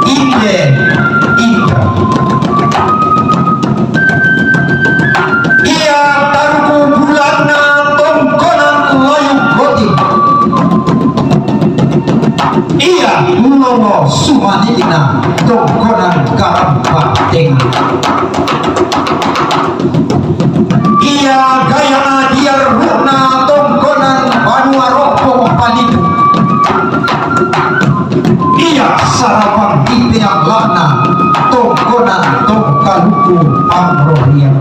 Inde Indra. Ia taruku bulanna tongkonan layu goti. Ia ulomo sumanina tongkonan karamba tenga. Ia gaya adiar runa tongkonan banua ropo palidu. Ia sarapang ide yang lana tongkonan tongkaluku amrohia.